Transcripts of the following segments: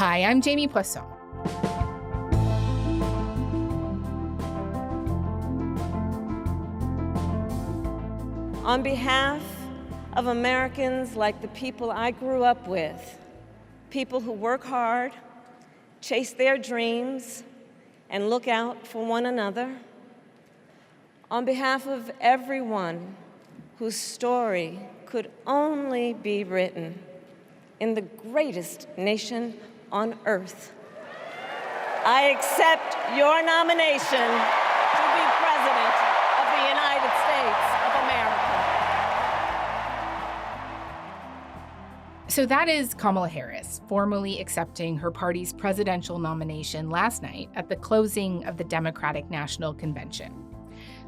Hi, I'm Jamie Poisson. On behalf of Americans like the people I grew up with, people who work hard, chase their dreams, and look out for one another, on behalf of everyone whose story could only be written in the greatest nation on earth, I accept your nomination to be President of the United States of America. So that is Kamala Harris formally accepting her party's presidential nomination last night at the closing of the Democratic National Convention.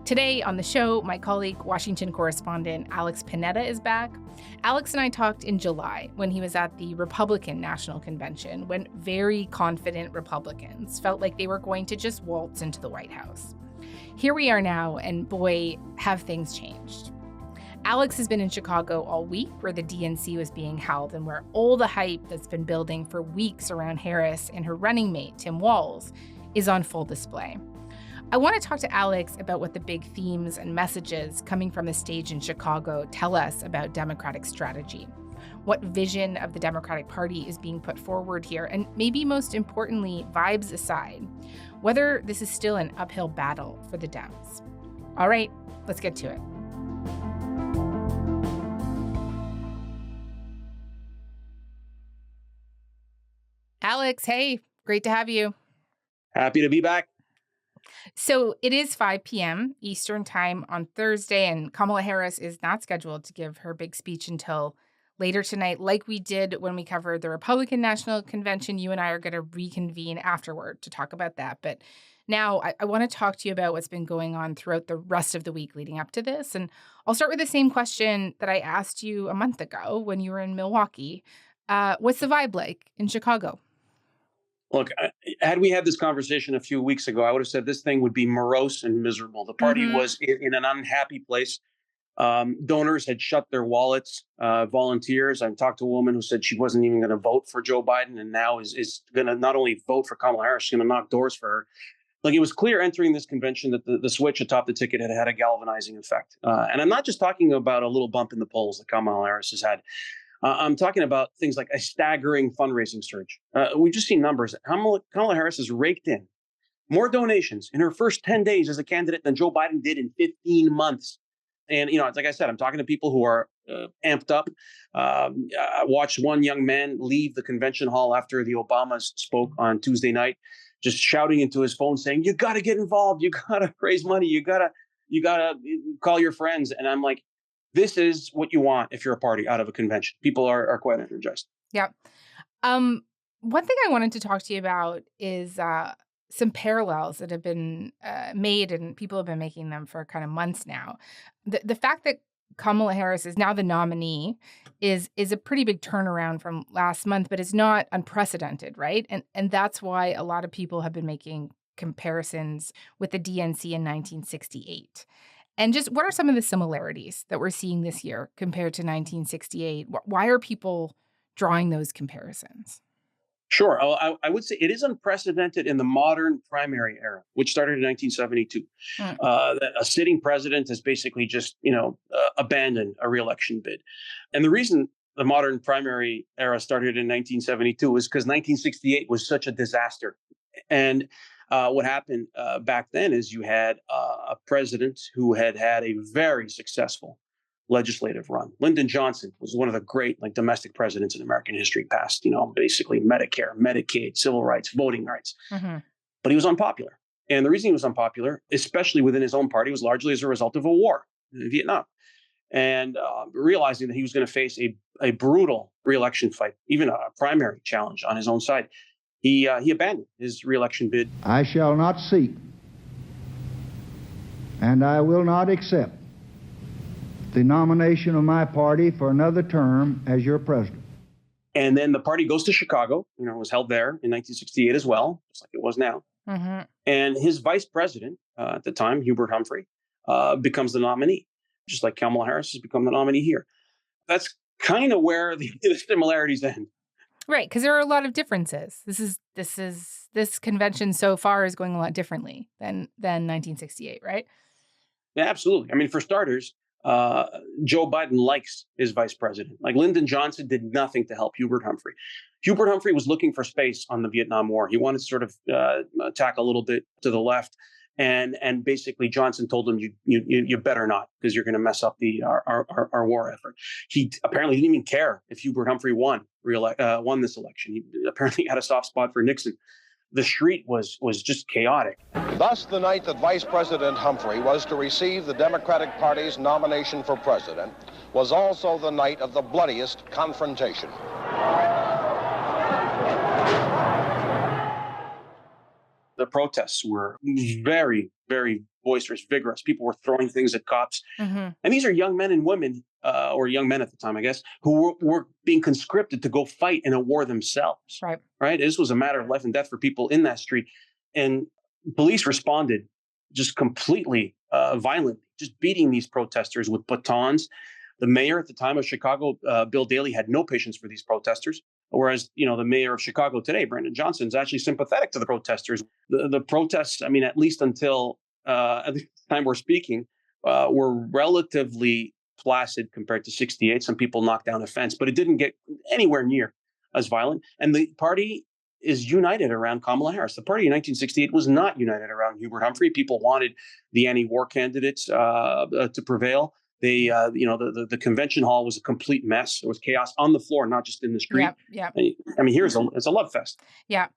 Today on the show, my colleague, Washington correspondent Alex Panetta is back. Alex and I talked in July when he was at the Republican National Convention, when very confident Republicans felt like they were going to just waltz into the White House. Here we are now, and boy, have things changed. Alex has been in Chicago all week, where the DNC was being held and where all the hype that's been building for weeks around Harris and her running mate, Tim Walz, is on full display. I want to talk to Alex about what the big themes and messages coming from the stage in Chicago tell us about Democratic strategy, what vision of the Democratic Party is being put forward here, and maybe most importantly, vibes aside, whether this is still an uphill battle for the Dems. All right, let's get to it. Alex, hey, great to have you. Happy to be back. So it is 5 p.m. Eastern time on Thursday, and Kamala Harris is not scheduled to give her big speech until later tonight, like we did when we covered the Republican National Convention. You and I are going to reconvene afterward to talk about that. But now I want to talk to you about what's been going on throughout the rest of the week leading up to this. And I'll start with the same question that I asked you a month ago when you were in Milwaukee. What's the vibe like in Chicago? Look, had we had this conversation a few weeks ago, I would have said this thing would be morose and miserable. The party was in an unhappy place. Donors had shut their wallets. Volunteers. I talked to a woman who said she wasn't even going to vote for Joe Biden and now is going to not only vote for Kamala Harris, she's going to knock doors for her. Like, it was clear entering this convention that the switch atop the ticket had had a galvanizing effect. And I'm not just talking about a little bump in the polls that Kamala Harris has had. I'm talking about things like a staggering fundraising surge. We've just seen numbers. Kamala Harris has raked in more donations in her first 10 days as a candidate than Joe Biden did in 15 months. And, it's like I said, I'm talking to people who are amped up. I watched one young man leave the convention hall after the Obamas spoke on Tuesday night, just shouting into his phone saying, "You got to get involved. You got to raise money. You got to call your friends." And I'm like, this is what you want if you're a party out of a convention. People are quite energized. Yeah. One thing I wanted to talk to you about is some parallels that have been made, and people have been making them for kind of months now. The fact that Kamala Harris is now the nominee is a pretty big turnaround from last month, but it's not unprecedented, right? And that's why a lot of people have been making comparisons with the DNC in 1968. And just what are some of the similarities that we're seeing this year compared to 1968? Why are people drawing those comparisons? Sure. I would say it is unprecedented in the modern primary era, which started in 1972. That a sitting president has basically just, abandoned a reelection bid. And the reason the modern primary era started in 1972 was because 1968 was such a disaster. And what happened back then is you had a president who had a very successful legislative run. Lyndon Johnson was one of the great domestic presidents in American history, passed, basically Medicare, Medicaid, civil rights, voting rights. But he was unpopular. And the reason he was unpopular, especially within his own party, was largely as a result of a war in Vietnam. And realizing that he was going to face a brutal reelection fight, even a primary challenge on his own side, he abandoned his reelection bid. I shall not seek, and I will not accept the nomination of my party for another term as your president. And then the party goes to Chicago, it was held there in 1968 as well, just like it was now. And his vice president at the time, Hubert Humphrey, becomes the nominee, just like Kamala Harris has become the nominee here. That's kind of where the similarities end. Right, because there are a lot of differences. This convention so far is going a lot differently than 1968, right? Yeah, absolutely. I mean, for starters, uh, Joe Biden likes his vice president. Like Lyndon Johnson did nothing to help Hubert Humphrey. Hubert Humphrey was looking for space on the Vietnam War. He wanted to sort of attack a little bit to the left, and basically Johnson told him, you better not, because you're going to mess up our war effort. He apparently didn't even care if Hubert Humphrey won this election. He apparently had a soft spot for Nixon. The street was just chaotic. Thus, the night that Vice President Humphrey was to receive the Democratic Party's nomination for president was also the night of the bloodiest confrontation. The protests were very, very boisterous, vigorous. People were throwing things at cops. Mm-hmm. And these are young men and women, or young men at the time, I guess, who were being conscripted to go fight in a war themselves. Right. This was a matter of life and death for people in that street. And police responded just completely violently, just beating these protesters with batons. The mayor at the time of Chicago, Bill Daley, had no patience for these protesters. Whereas, the mayor of Chicago today, Brandon Johnson, is actually sympathetic to the protesters. The protests, I mean, at least until at the time we're speaking, were relatively placid compared to 68. Some people knocked down a fence, but it didn't get anywhere near as violent. And the party is united around Kamala Harris. The party in 1968 was not united around Hubert Humphrey. People wanted the anti-war candidates to prevail. They, the convention hall was a complete mess. There was chaos on the floor, not just in the street. Yeah. I mean, it's a love fest. Yeah.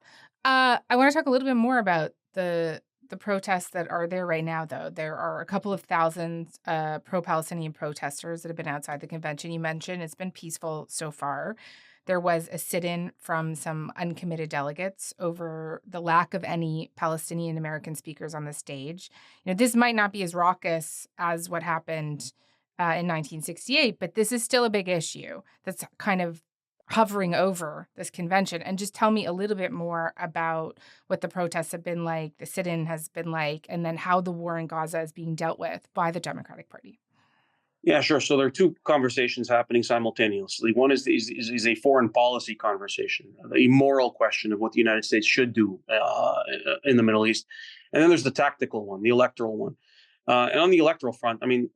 I want to talk a little bit more about the protests that are there right now, though. There are a couple of thousands pro-Palestinian protesters that have been outside the convention. You mentioned it's been peaceful so far. There was a sit-in from some uncommitted delegates over the lack of any Palestinian American speakers on the stage. This might not be as raucous as what happened in 1968, but this is still a big issue that's kind of hovering over this convention. And just tell me a little bit more about what the protests have been like, the sit-in has been like, and then how the war in Gaza is being dealt with by the Democratic Party. Yeah, sure. So there are two conversations happening simultaneously. One is a foreign policy conversation, the moral question of what the United States should do in the Middle East. And then there's the tactical one, the electoral one. And on the electoral front, I mean,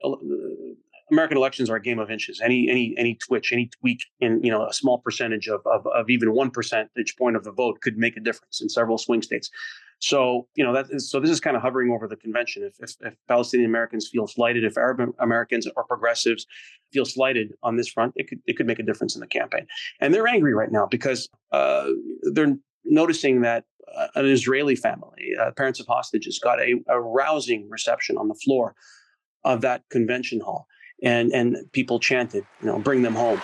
American elections are a game of inches. Any twitch, any tweak in a small percentage of even 1 percentage point of the vote could make a difference in several swing states. So this is kind of hovering over the convention. If Palestinian Americans feel slighted, if Arab Americans or progressives feel slighted on this front, it could make a difference in the campaign. And they're angry right now because they're noticing that an Israeli family, parents of hostages, got a rousing reception on the floor of that convention hall. And people chanted, bring them home.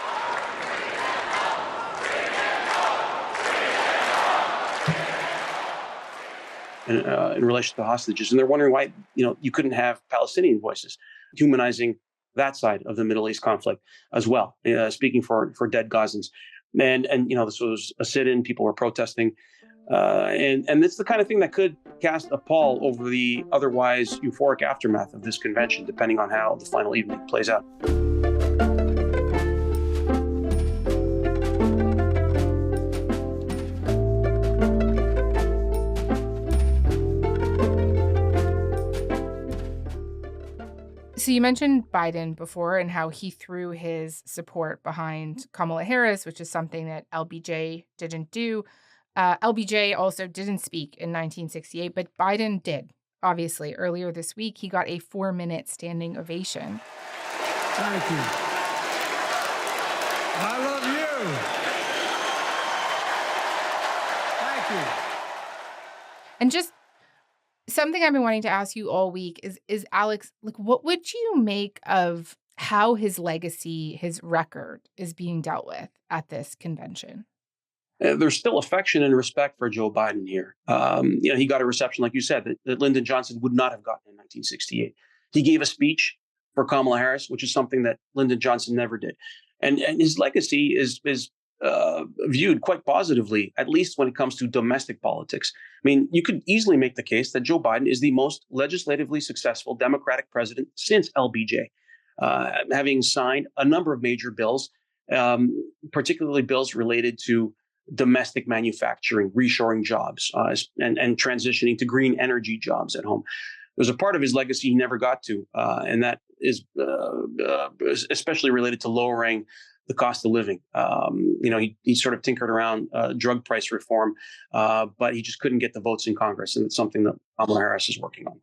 In relation to the hostages. And they're wondering why, you couldn't have Palestinian voices humanizing that side of the Middle East conflict as well, speaking for dead Gazans. And this was a sit-in, people were protesting. And it's the kind of thing that could cast a pall over the otherwise euphoric aftermath of this convention, depending on how the final evening plays out. So you mentioned Biden before and how he threw his support behind Kamala Harris, which is something that LBJ didn't do. LBJ also didn't speak in 1968, but Biden did. Obviously, earlier this week, he got a 4-minute standing ovation. Thank you. I love you. Thank you. And just something I've been wanting to ask you all week is Alex, what would you make of how his legacy, his record is being dealt with at this convention? There's still affection and respect for Joe Biden here. He got a reception, like you said, that Lyndon Johnson would not have gotten in 1968. He gave a speech for Kamala Harris, which is something that Lyndon Johnson never did. And his legacy is viewed quite positively, at least when it comes to domestic politics. I mean, you could easily make the case that Joe Biden is the most legislatively successful Democratic president since LBJ, having signed a number of major bills, particularly bills related to domestic manufacturing, reshoring jobs, and transitioning to green energy jobs at home. There's a part of his legacy he never got to, and that is especially related to lowering the cost of living. He sort of tinkered around drug price reform, but he just couldn't get the votes in Congress, and it's something that Kamala Harris is working on.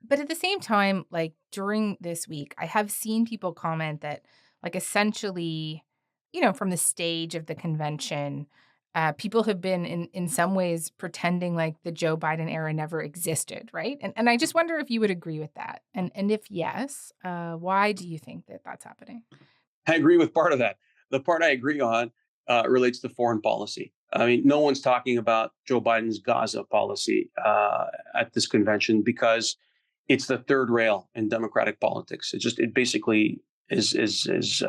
But at the same time, like during this week, I have seen people comment that, like, essentially, from the stage of the convention, people have been in some ways pretending like the Joe Biden era never existed, right? And I just wonder if you would agree with that. And if yes, why do you think that that's happening? I agree with part of that. The part I agree on relates to foreign policy. I mean, no one's talking about Joe Biden's Gaza policy at this convention because it's the third rail in Democratic politics. It basically is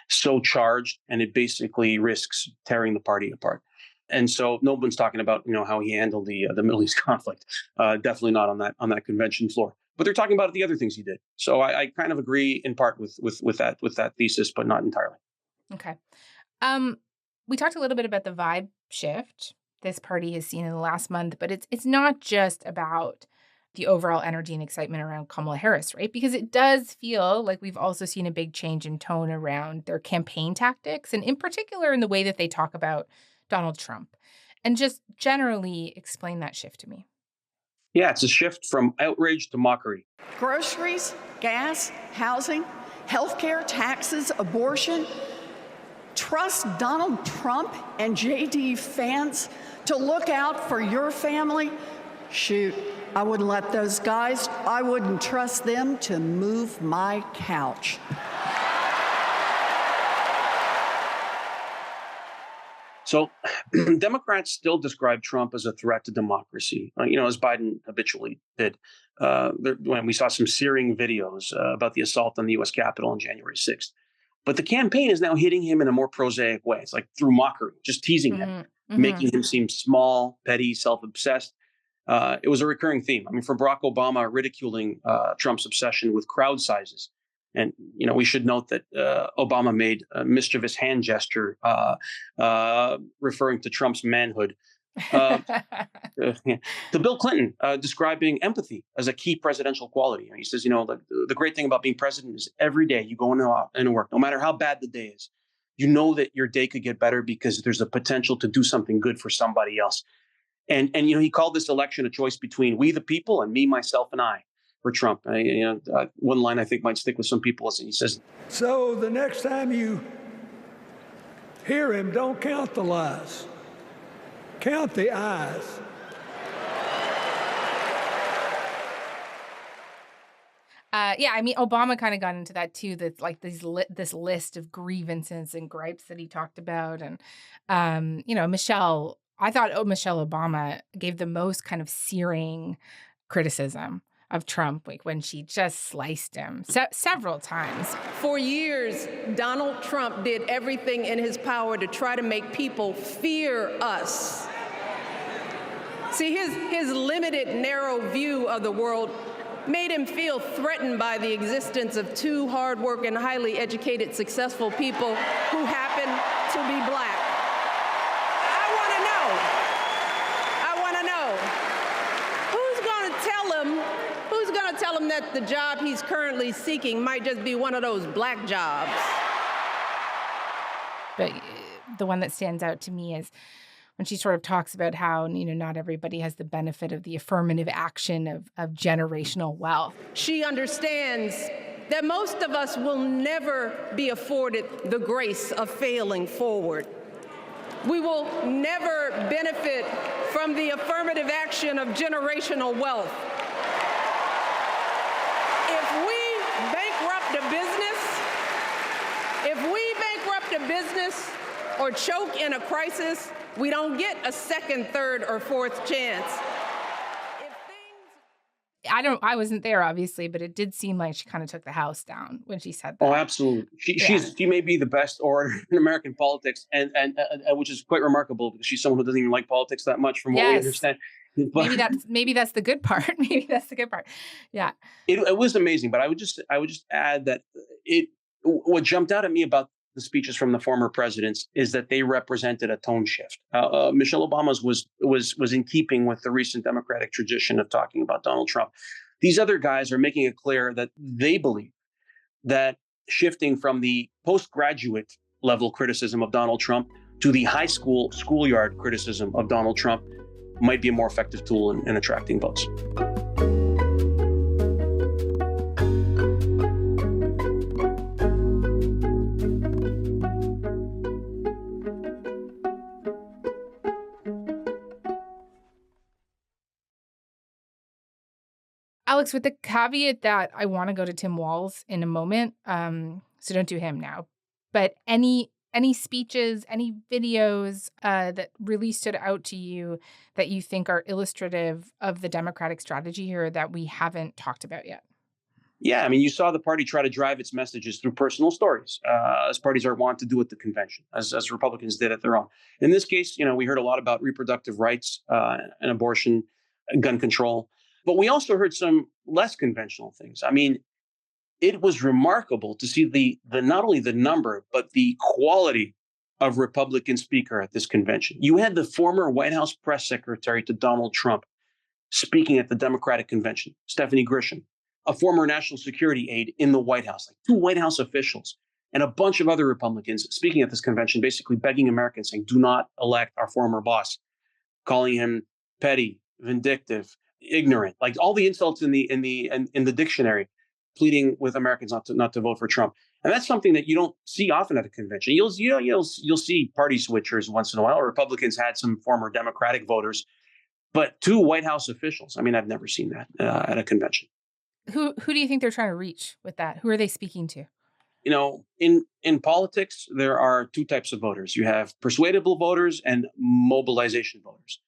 so charged, and it basically risks tearing the party apart. And so no one's talking about how he handled the Middle East conflict. Definitely not on that convention floor. But they're talking about the other things he did. So I kind of agree in part with that thesis, but not entirely. Okay. We talked a little bit about the vibe shift this party has seen in the last month, but it's not just about the overall energy and excitement around Kamala Harris, right? Because it does feel like we've also seen a big change in tone around their campaign tactics, and in particular in the way that they talk about Donald Trump. And just generally explain that shift to me. Yeah, it's a shift from outrage to mockery. Groceries, gas, housing, healthcare, taxes, abortion. Trust Donald Trump and JD fans to look out for your family? Shoot, I wouldn't let those guys, I wouldn't trust them to move my couch. So Democrats still describe Trump as a threat to democracy, as Biden habitually did. When we saw some searing videos about the assault on the U.S. Capitol on January 6th. But the campaign is now hitting him in a more prosaic way. It's like through mockery, just teasing him, making him seem small, petty, self-obsessed. It was a recurring theme. I mean, from Barack Obama ridiculing Trump's obsession with crowd sizes. And, we should note that Obama made a mischievous hand gesture referring to Trump's manhood. To Bill Clinton describing empathy as a key presidential quality. And he says, the great thing about being president is every day you go into work, no matter how bad the day is, you know that your day could get better because there's a potential to do something good for somebody else. And he called this election a choice between we the people and me, myself, and I for Trump. One line I think might stick with some people is he says, So the next time you hear him, don't count the lies. Count the eyes. Obama kind of got into that too. That's like this list of grievances and gripes that he talked about, and Michelle Obama gave the most kind of searing criticism of Trump, like when she just sliced him several times. For years, Donald Trump did everything in his power to try to make people fear us. See, his limited, narrow view of the world made him feel threatened by the existence of two hardworking, highly educated, successful people who happen to be black. I want to know, who's going to tell him that the job he's currently seeking might just be one of those black jobs? But the one that stands out to me is when she sort of talks about how, not everybody has the benefit of the affirmative action of generational wealth. She understands that most of us will never be afforded the grace of failing forward. We will never benefit from the affirmative action of generational wealth. If we bankrupt a business or choke in a crisis, we don't get a second, third, or fourth chance. I wasn't there, obviously, but it did seem like she kind of took the house down when she said that. Oh, absolutely. She may be the best orator in American politics, and which is quite remarkable because she's someone who doesn't even like politics that much, from what we understand. But maybe that's the good part. Maybe that's the good part. Yeah. It was amazing, but I would just add that what jumped out at me about the speeches from the former presidents is that they represented a tone shift. Michelle Obama's was in keeping with the recent Democratic tradition of talking about Donald Trump. These other guys are making it clear that they believe that shifting from the postgraduate level criticism of Donald Trump to the high school schoolyard criticism of Donald Trump might be a more effective tool in attracting votes. Alex, with the caveat that I want to go to Tim Walz in a moment, so don't do him now. But any speeches, any videos that really stood out to you that you think are illustrative of the Democratic strategy here that we haven't talked about yet? Yeah, I mean, you saw the party try to drive its messages through personal stories, as parties are wont to do at the convention, as Republicans did at their own. In this case, we heard a lot about reproductive rights and abortion, gun control. But we also heard some less conventional things. I mean, it was remarkable to see the not only the number, but the quality of Republican speaker at this convention. You had the former White House press secretary to Donald Trump speaking at the Democratic convention, Stephanie Grisham, a former national security aide in the White House, like 2 White House officials, and a bunch of other Republicans speaking at this convention, basically begging Americans, saying, do not elect our former boss, calling him petty, vindictive, ignorant, like all the insults in the dictionary, pleading with Americans not to vote for Trump. And that's something that you don't see often at a convention. You'll see party switchers once in a while. Republicans had some former Democratic voters, but 2 White House officials. I mean, I've never seen that at a convention. Who do you think they're trying to reach with that? Who are they speaking to? In politics, there are 2 types of voters. You have persuadable voters and mobilization voters.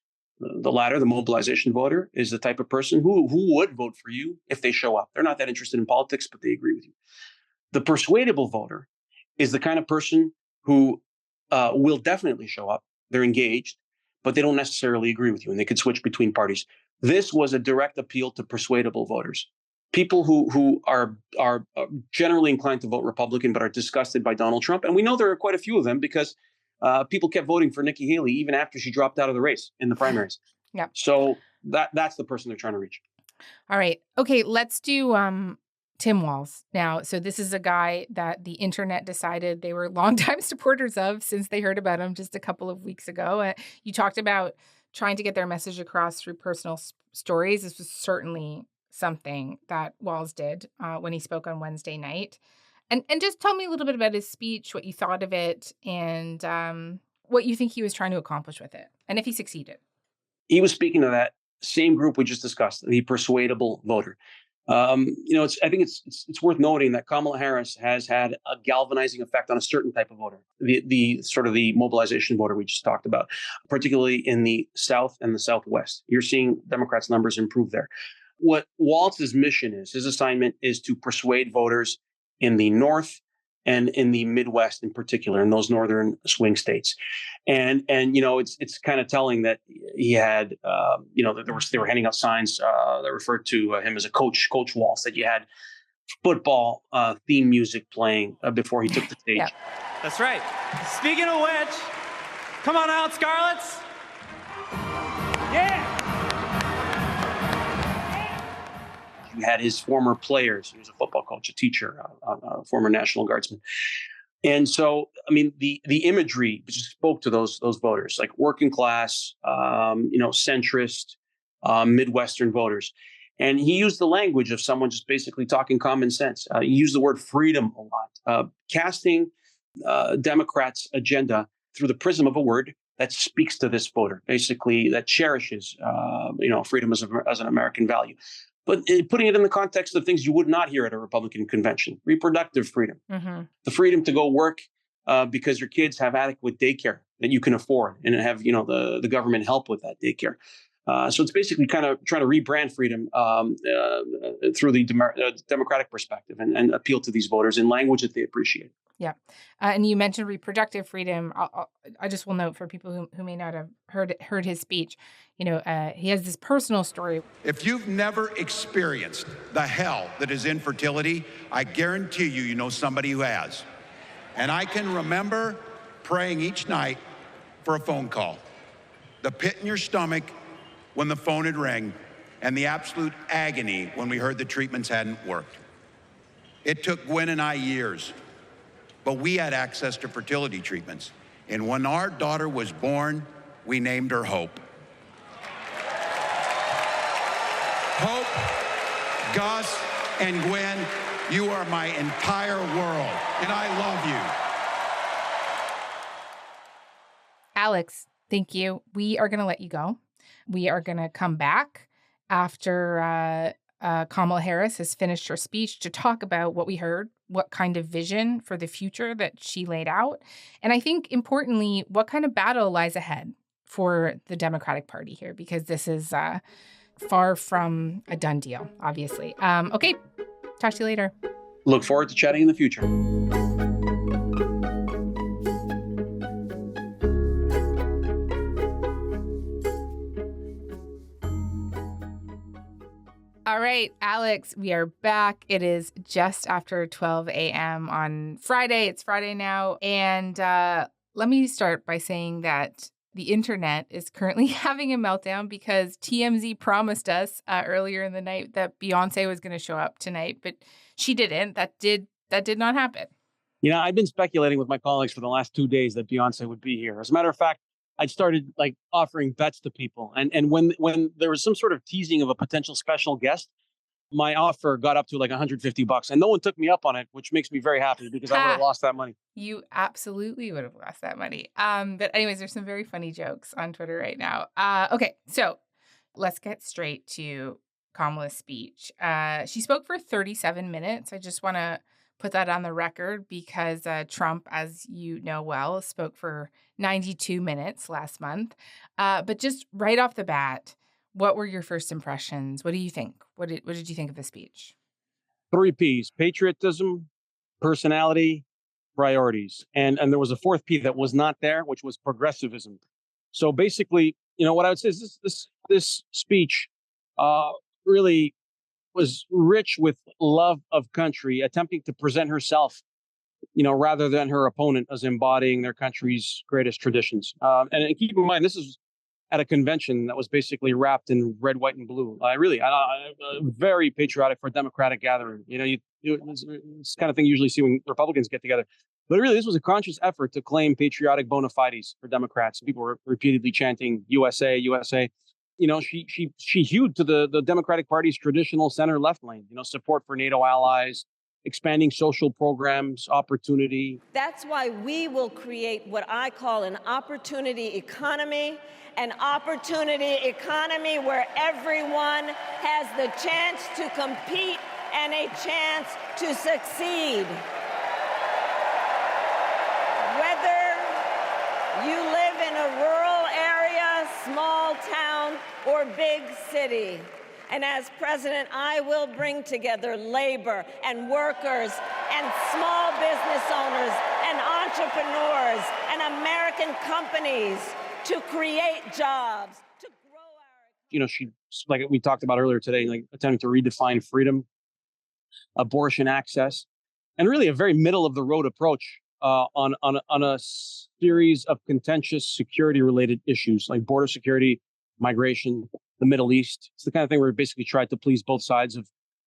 The latter, the mobilization voter, is the type of person who would vote for you if they show up. They're not that interested in politics, but they agree with you. The persuadable voter is the kind of person who will definitely show up. They're engaged, but they don't necessarily agree with you, and they could switch between parties. This was a direct appeal to persuadable voters, people who are generally inclined to vote Republican but are disgusted by Donald Trump. And we know there are quite a few of them because people kept voting for Nikki Haley even after she dropped out of the race in the primaries. Yeah. So that's the person they're trying to reach. All right. Okay, let's do Tim Walz now. So this is a guy that the internet decided they were longtime supporters of since they heard about him just a couple of weeks ago. You talked about trying to get their message across through personal stories. This was certainly something that Walz did when he spoke on Wednesday night. And just tell me a little bit about his speech, what you thought of it, and what you think he was trying to accomplish with it, and if he succeeded. He was speaking to that same group we just discussed, the persuadable voter. I think it's worth noting that Kamala Harris has had a galvanizing effect on a certain type of voter, the sort of the mobilization voter we just talked about, particularly in the South and the Southwest. You're seeing Democrats' numbers improve there. What Walz's mission is, his assignment is to persuade voters in the North and in the Midwest in particular, in those northern swing states. And it's kind of telling that he had, they were handing out signs that referred to him as a Coach Walz, that you had football theme music playing before he took the stage. Yeah. That's right. Speaking of which, come on out, Scarlets. Yeah. You had his former players. He was a football coach, a teacher, a former National Guardsman. And so, I mean, the imagery just spoke to those voters, like working class, centrist, Midwestern voters. And he used the language of someone just basically talking common sense. He used the word freedom a lot, casting Democrats' agenda through the prism of a word that speaks to this voter, basically that cherishes, freedom as an American value. But putting it in the context of things you would not hear at a Republican convention: reproductive freedom, the freedom to go work because your kids have adequate daycare that you can afford and have, the government help with that daycare. So it's basically kind of trying to rebrand freedom through the Democratic perspective and appeal to these voters in language that they appreciate. Yeah. And you mentioned reproductive freedom. I just will note for people who may not have heard his speech, he has this personal story. If you've never experienced the hell that is infertility, I guarantee you know somebody who has. And I can remember praying each night for a phone call. The pit in your stomach when the phone had rang, and the absolute agony when we heard the treatments hadn't worked. It took Gwen and I years, but we had access to fertility treatments. And when our daughter was born, we named her Hope. Hope, Gus, and Gwen, you are my entire world, and I love you. Alex, thank you. We are going to let you go. We are going to come back after Kamala Harris has finished her speech to talk about what we heard, what kind of vision for the future that she laid out. And I think, importantly, what kind of battle lies ahead for the Democratic Party here, because this is far from a done deal, obviously. Okay, talk to you later. Look forward to chatting in the future. All right, Alex, we are back. It is just after 12 a.m. on Friday. It's Friday now. And let me start by saying that the internet is currently having a meltdown because TMZ promised us earlier in the night that Beyonce was going to show up tonight, but she didn't. That did not happen. You know, I've been speculating with my colleagues for the last 2 days that Beyonce would be here. As a matter of fact, I started offering bets to people. And when there was some sort of teasing of a potential special guest, my offer got up to $150. And no one took me up on it, which makes me very happy because I would have lost that money. You absolutely would have lost that money. But anyways, there's some very funny jokes on Twitter right now. Okay, so let's get straight to Kamala's speech. She spoke for 37 minutes. I just want to put that on the record because Trump, as you know well, spoke for 92 minutes last month. But just right off the bat, what were your first impressions? What do you think? What did you think of the speech? 3 Ps: patriotism, personality, priorities. And there was a 4th P that was not there, which was progressivism. So basically, what I would say is this speech really was rich with love of country, attempting to present herself, rather than her opponent as embodying their country's greatest traditions. And keep in mind, this is at a convention that was basically wrapped in red, white, and blue. Very patriotic for a Democratic gathering. It's the kind of thing you usually see when Republicans get together. But really, this was a conscious effort to claim patriotic bona fides for Democrats. People were repeatedly chanting USA, USA. She hewed to the Democratic Party's traditional center-left lane, support for NATO allies, expanding social programs, opportunity. That's why we will create what I call an opportunity economy where everyone has the chance to compete and a chance to succeed. Whether you live in a rural area, small town, or big city. And as president, I will bring together labor and workers and small business owners and entrepreneurs and American companies to create jobs, to grow our... She, like we talked about earlier today, attempting to redefine freedom, abortion access, and really a very middle of the road approach on a series of contentious security-related issues like border security, migration, the Middle East. It's the kind of thing where we basically tried to please both sides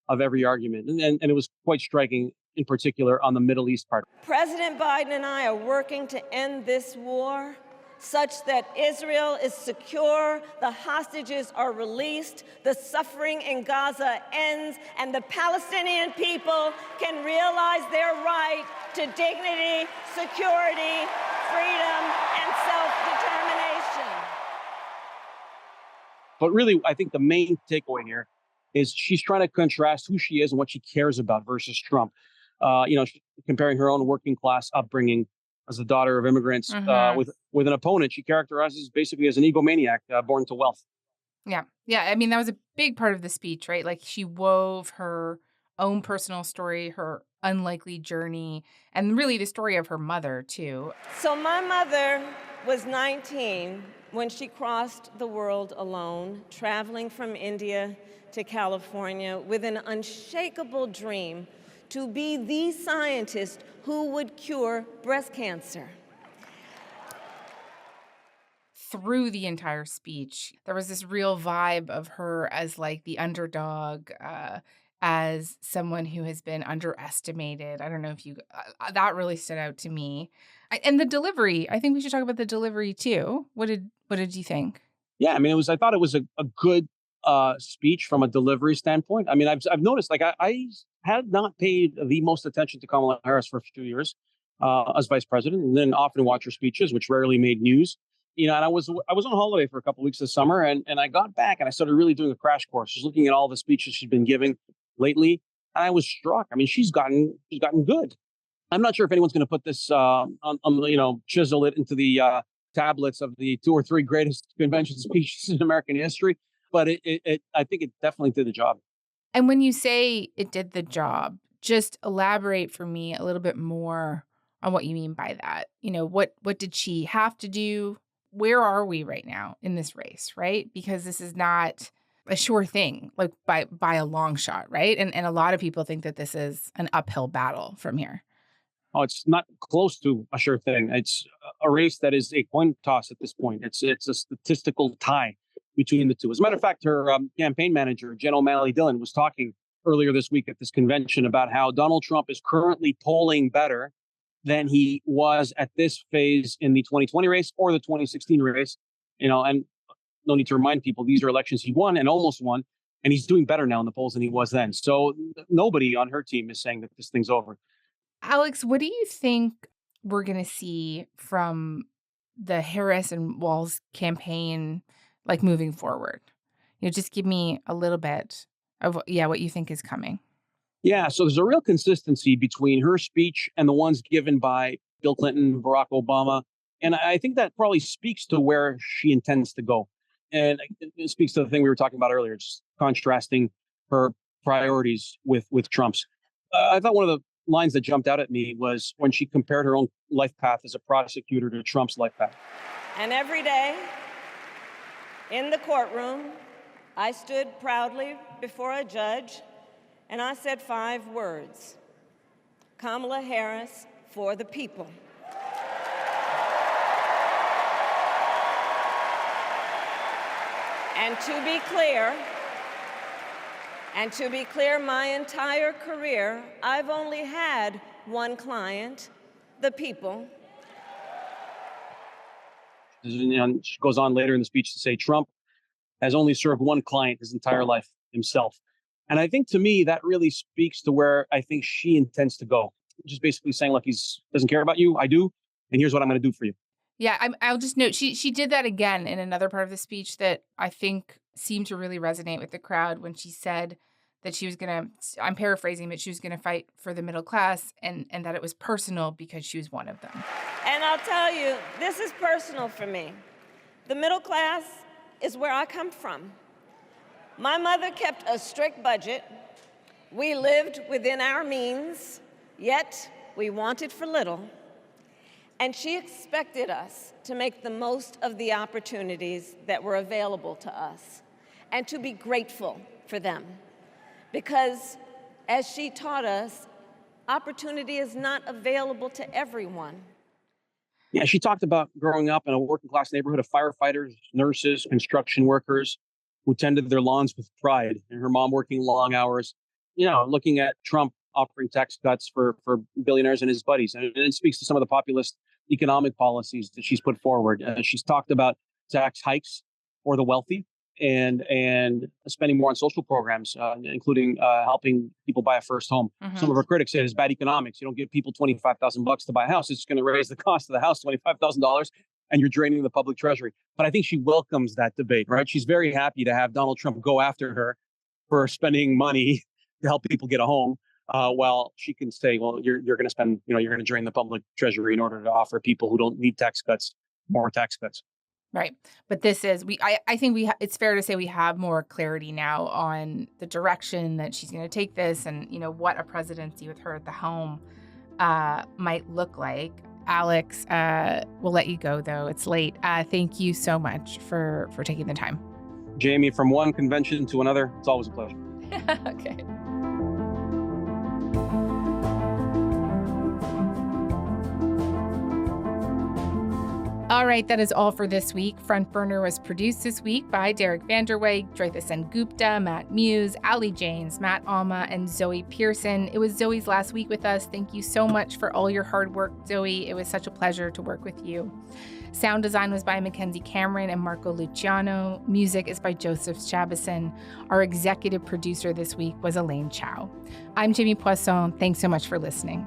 of every argument. And it was quite striking, in particular, on the Middle East part. President Biden and I are working to end this war such that Israel is secure, the hostages are released, the suffering in Gaza ends, and the Palestinian people can realize their right to dignity, security, freedom, and self-determination. But really, I think the main takeaway here is she's trying to contrast who she is and what she cares about versus Trump. Comparing her own working class upbringing as the daughter of immigrants with an opponent she characterizes basically as an egomaniac born to wealth. Yeah. I mean, that was a big part of the speech, right? Like she wove her own personal story, her unlikely journey, and really the story of her mother, too. So my mother was 19 when she crossed the world alone, traveling from India to California with an unshakable dream to be the scientist who would cure breast cancer. Through the entire speech, there was this real vibe of her as like the underdog, as someone who has been underestimated. I don't know if you, that really stood out to me. And the delivery, I think we should talk about the delivery too. What did you think? Yeah, I mean, I thought it was a good speech from a delivery standpoint. I mean, I've noticed, like, I had not paid the most attention to Kamala Harris for a few years as vice president, and then often watch her speeches, which rarely made news. And I was on holiday for a couple of weeks this summer, and I got back and I started really doing a crash course, just looking at all the speeches she's been giving lately, and I was struck. I mean, she's gotten good. I'm not sure if anyone's going to put this chisel it into the tablets of the 2 or 3 greatest convention speeches in American history, but I think it definitely did the job. And when you say it did the job, just elaborate for me a little bit more on what you mean by that. What did she have to do? Where are we right now in this race, right? Because this is not a sure thing, like by a long shot, right? And a lot of people think that this is an uphill battle from here. Oh, it's not close to a sure thing. It's a race that is a coin toss at this point. It's a statistical tie between the two. As a matter of fact, her campaign manager, Jen O'Malley Dillon, was talking earlier this week at this convention about how Donald Trump is currently polling better than he was at this phase in the 2020 race or the 2016 race. And no need to remind people, these are elections he won and almost won, and he's doing better now in the polls than he was then. So nobody on her team is saying that this thing's over. Alex, what do you think we're going to see from the Harris and Walz campaign, like moving forward? Just give me a little bit of what you think is coming. Yeah, so there's a real consistency between her speech and the ones given by Bill Clinton, Barack Obama. And I think that probably speaks to where she intends to go. And it speaks to the thing we were talking about earlier, just contrasting her priorities with Trump's. I thought one of the lines that jumped out at me was when she compared her own life path as a prosecutor to Trump's life path. And every day in the courtroom, I stood proudly before a judge and I said 5 words: Kamala Harris for the people. And to be clear, my entire career, I've only had one client, the people. And she goes on later in the speech to say Trump has only served one client his entire life, himself. And I think, to me, that really speaks to where I think she intends to go. Just basically saying, look, he doesn't care about you. I do. And here's what I'm going to do for you. Yeah, I'll just note, she did that again in another part of the speech that I think seemed to really resonate with the crowd when she said that she was going to, I'm paraphrasing, but she was going to fight for the middle class and that it was personal because she was one of them. And I'll tell you, this is personal for me. The middle class is where I come from. My mother kept a strict budget. We lived within our means, yet we wanted for little. And she expected us to make the most of the opportunities that were available to us and to be grateful for them. Because, as she taught us, opportunity is not available to everyone. Yeah, she talked about growing up in a working class neighborhood of firefighters, nurses, construction workers who tended their lawns with pride, and her mom working long hours, looking at Trump offering tax cuts for billionaires and his buddies. And it speaks to some of the populist economic policies that she's put forward. She's talked about tax hikes for the wealthy and spending more on social programs, including helping people buy a first home. Mm-hmm. Some of her critics say it's bad economics. You don't give people $25,000 to buy a house. It's going to raise the cost of the house $25,000, and you're draining the public treasury. But I think she welcomes that debate, right? She's very happy to have Donald Trump go after her for spending money to help people get a home. While she can say, well, you're going to spend, you're going to drain the public treasury in order to offer people who don't need tax cuts more tax cuts. Right. But this is, I think it's fair to say we have more clarity now on the direction that she's going to take this and, what a presidency with her at the helm might look like. Alex, we'll let you go, though. It's late. Thank you so much for taking the time. Jamie, from one convention to another, it's always a pleasure. Okay. All right, that is all for this week. Front Burner was produced this week by Derek Vanderweg, Joytha Sen Gupta, Matt Muse, Ali James, Matt Alma, and Zoe Pearson. It was Zoe's last week with us. Thank you so much for all your hard work, Zoe. It was such a pleasure to work with you. Sound design was by Mackenzie Cameron and Marco Luciano. Music is by Joseph Chabison. Our executive producer this week was Elaine Chow. I'm Jimmy Poisson. Thanks so much for listening.